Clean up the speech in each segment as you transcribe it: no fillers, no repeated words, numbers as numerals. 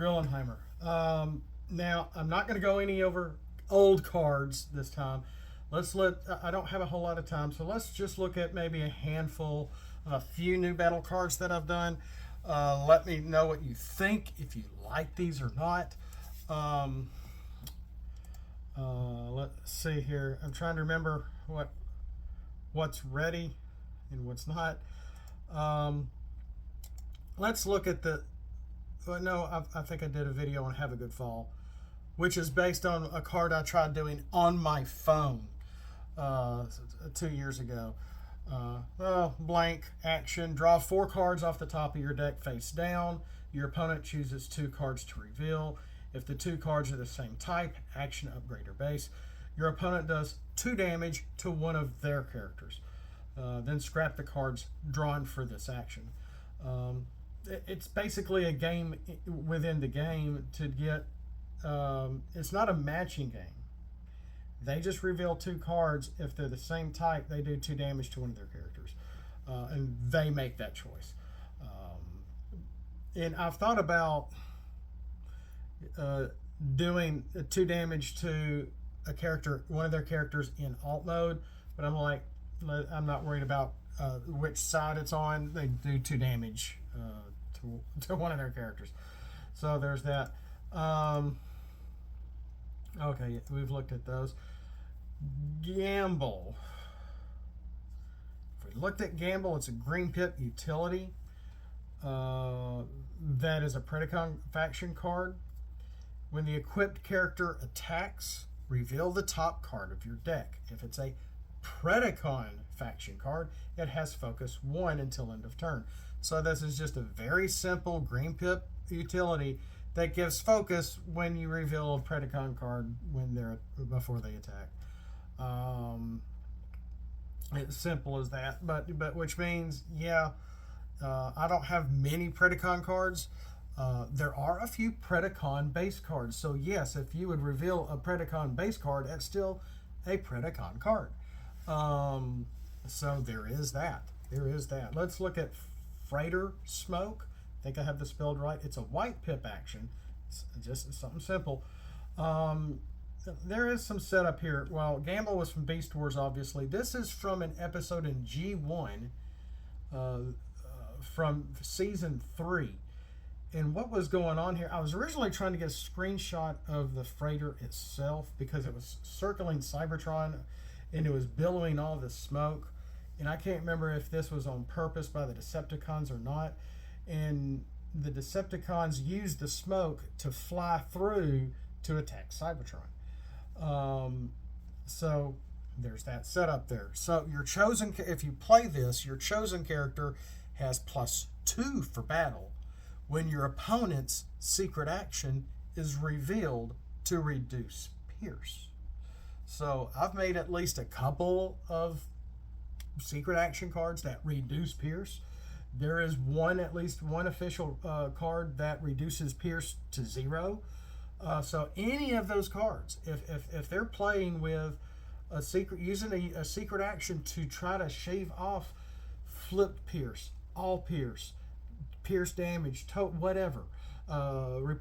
Grillenheimer. Now, I'm not going to go any over old cards this time. I don't have a whole lot of time, so let's just look at maybe a few new battle cards that I've done. Let me know what you think, if you like these or not. Let's see here. I'm trying to remember what's ready and what's not. Let's look at I think I did a video on Have a Good Fall, which is based on a card I tried doing on my phone 2 years ago. Blank action. Draw 4 cards off the top of your deck face down. Your opponent chooses 2 cards to reveal. If the 2 cards are the same type, action, upgrade, or base, your opponent does 2 damage to one of their characters. Then scrap the cards drawn for this action. It's basically a game within the game to get. It's not a matching game. They just reveal 2 cards. If they're the same type, they do 2 damage to one of their characters, and they make that choice. And I've thought about doing 2 damage to a character, one of their characters in alt mode, but I'm like, I'm not worried about which side it's on. They do 2 damage to one of their characters. So there's that. Okay, we've looked at those. Gamble. If we looked at Gamble, it's a green pip utility. That is a Predacon faction card. When the equipped character attacks, reveal the top card of your deck. If it's a Predacon faction card, it has focus 1 until end of turn. So this is just a very simple green pip utility that gives focus when you reveal a Predacon card before they attack. It's simple as that, but which means, I don't have many Predacon cards. There are a few Predacon base cards. So yes, if you would reveal a Predacon base card, that's still a Predacon card. So there is that. Let's look at Freighter Smoke. I think I have this spelled right. It's a white pip action. It's just something simple. There is some setup here. Well, Gamble was from Beast Wars, obviously. This is from an episode in G1 from season 3. And what was going on here, I was originally trying to get a screenshot of the freighter itself because it was circling Cybertron and it was billowing all this smoke. And I can't remember if this was on purpose by the Decepticons or not. And the Decepticons used the smoke to fly through to attack Cybertron. So there's that setup there. So if you play this, your chosen character has +2 for battle when your opponent's secret action is revealed to reduce Pierce. So I've made at least a couple of secret action cards that reduce Pierce. There is at least one official card that reduces Pierce to 0. So any of those cards, if they're playing with using a secret action to try to shave off flipped Pierce, all Pierce, Pierce damage, whatever,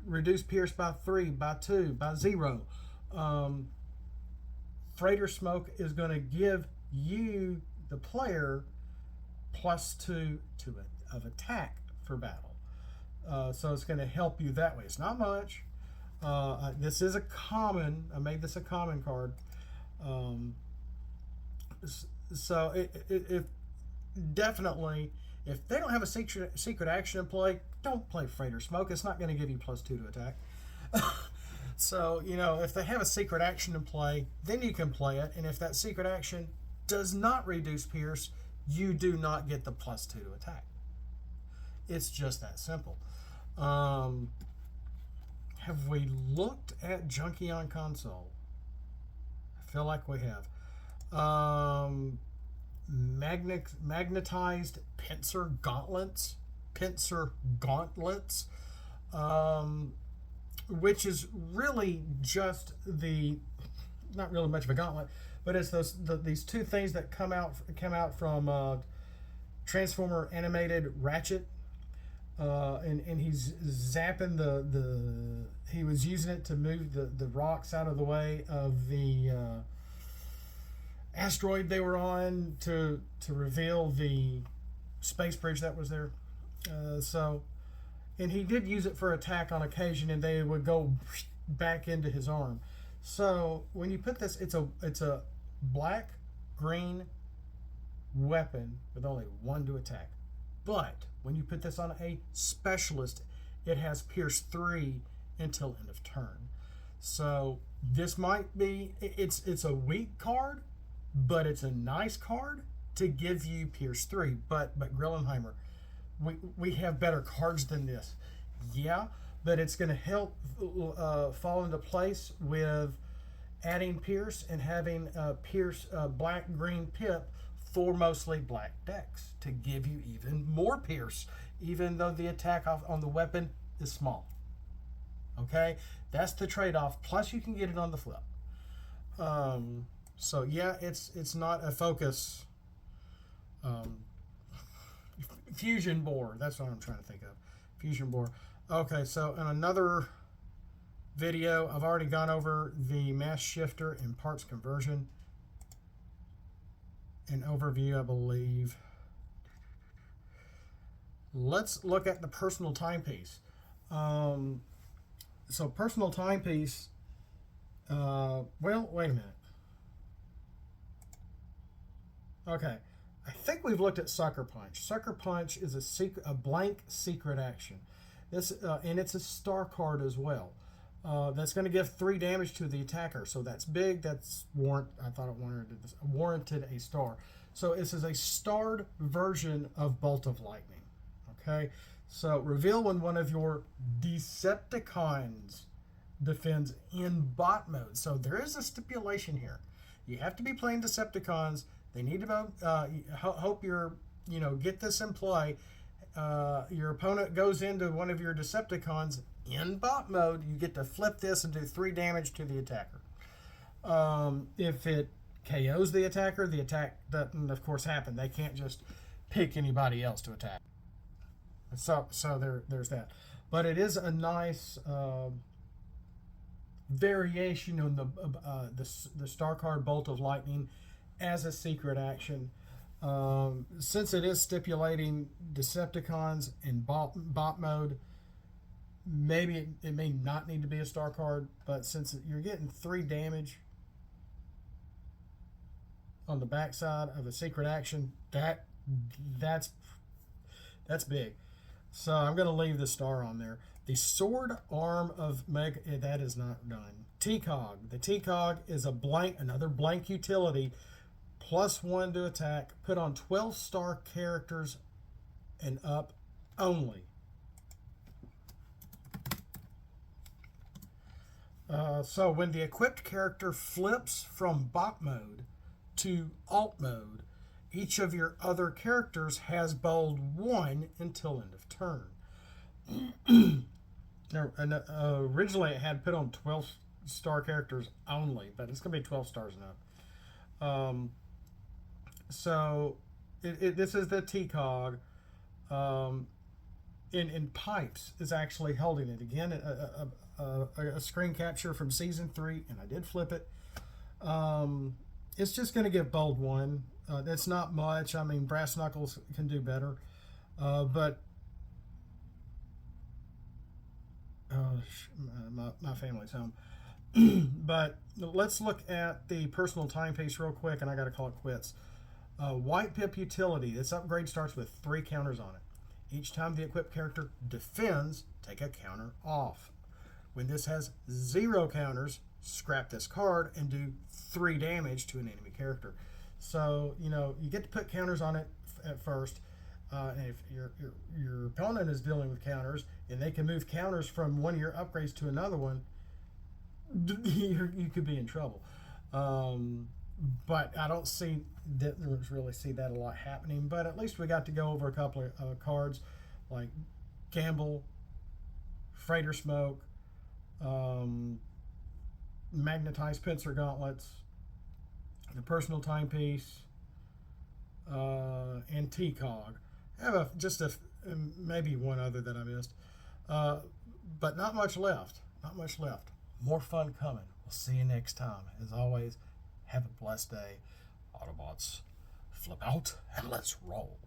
reduce Pierce by 3, by 2, by 0. Freighter Smoke is going to give you, the player, +2 of attack for battle. So it's going to help you that way. It's not much. This is a common. I made this a common card. So if definitely, if they don't have a secret action in play, don't play Freighter Smoke. It's not going to give you +2 to attack. So, if they have a secret action in play, then you can play it. And if that secret action does not reduce Pierce, you do not get the +2 to attack. It's just that simple. Have we looked at Junkion Console? I feel like we have. Magnetized Pincer Gauntlets. Which is really just not really much of a gauntlet, but it's these 2 things that come out from Transformer animated Ratchet. and he's zapping he was using it to move the rocks out of the way of the asteroid they were on to reveal the space bridge that was there. And he did use it for attack on occasion, and they would go back into his arm. So when you put this, it's a black green weapon with only one to attack. But when you put this on a specialist, it has Pierce 3 until end of turn. So this might be, it's a weak card, but it's a nice card to give you Pierce 3. But Grillenheimer, we have better cards than this. Yeah, but it's going to help fall into place with adding Pierce and having Pierce black-green pip for mostly black decks to give you even more Pierce, even though the attack on the weapon is small. Okay, that's the trade-off. Plus, you can get it on the flip. So yeah, it's not a focus. Fusion bore. That's what I'm trying to think of. Fusion bore. Okay, so in another video, I've already gone over the mass shifter and parts conversion. An overview, I believe. Let's look at the personal timepiece. So personal timepiece. Well, wait a minute. Okay, I think we've looked at Sucker Punch. Sucker Punch is a blank secret action. This and it's a star card as well. That's going to give 3 damage to the attacker. So that's big. That's I thought it warranted a star. So this is a starred version of Bolt of Lightning. Okay. So reveal when one of your Decepticons defends in bot mode. So there is a stipulation here. You have to be playing Decepticons. They need to hope you're get this in play. Your opponent goes into one of your Decepticons in bot mode. You get to flip this and do 3 damage to the attacker. If it KOs the attacker, the attack doesn't, of course, happen. They can't just pick anybody else to attack. So there's that. But it is a nice variation on the star card Bolt of Lightning as a secret action. Since it is stipulating Decepticons in bot mode, maybe it may not need to be a star card, but since you're getting 3 damage on the backside of a secret action, that's big. So I'm going to leave the star on there. The sword arm of that is not done. T-Cog. The T-Cog is another blank utility, +1 to attack, put on 12 star characters and up only. So when the equipped character flips from bot mode to alt mode, each of your other characters has bold 1 until end of turn. Originally it had put on 12 star characters only, but it's going to be 12 stars and up. So this is the T-Cog. In Pipes is actually holding it. Again, a screen capture from Season 3, and I did flip it. It's just going to give bold 1. It's not much. I mean, Brass Knuckles can do better. But my family's home. But let's look at the personal timepiece real quick, and I got to call it quits. White Pip utility. This upgrade starts with 3 counters on it. Each time the equipped character defends, take a counter off. When this has 0 counters, scrap this card and do 3 damage to an enemy character. So, you get to put counters on it at first. And if your opponent is dealing with counters and they can move counters from one of your upgrades to another one, you could be in trouble. But I don't really see that a lot happening. But at least we got to go over a couple of cards like Gamble, Freighter Smoke, Magnetized Pincer Gauntlets, the personal timepiece, and T-Cog. I have maybe one other that I missed, but not much left. Not much left. More fun coming. We'll see you next time. As always, have a blessed day. Autobots, flip out and let's roll.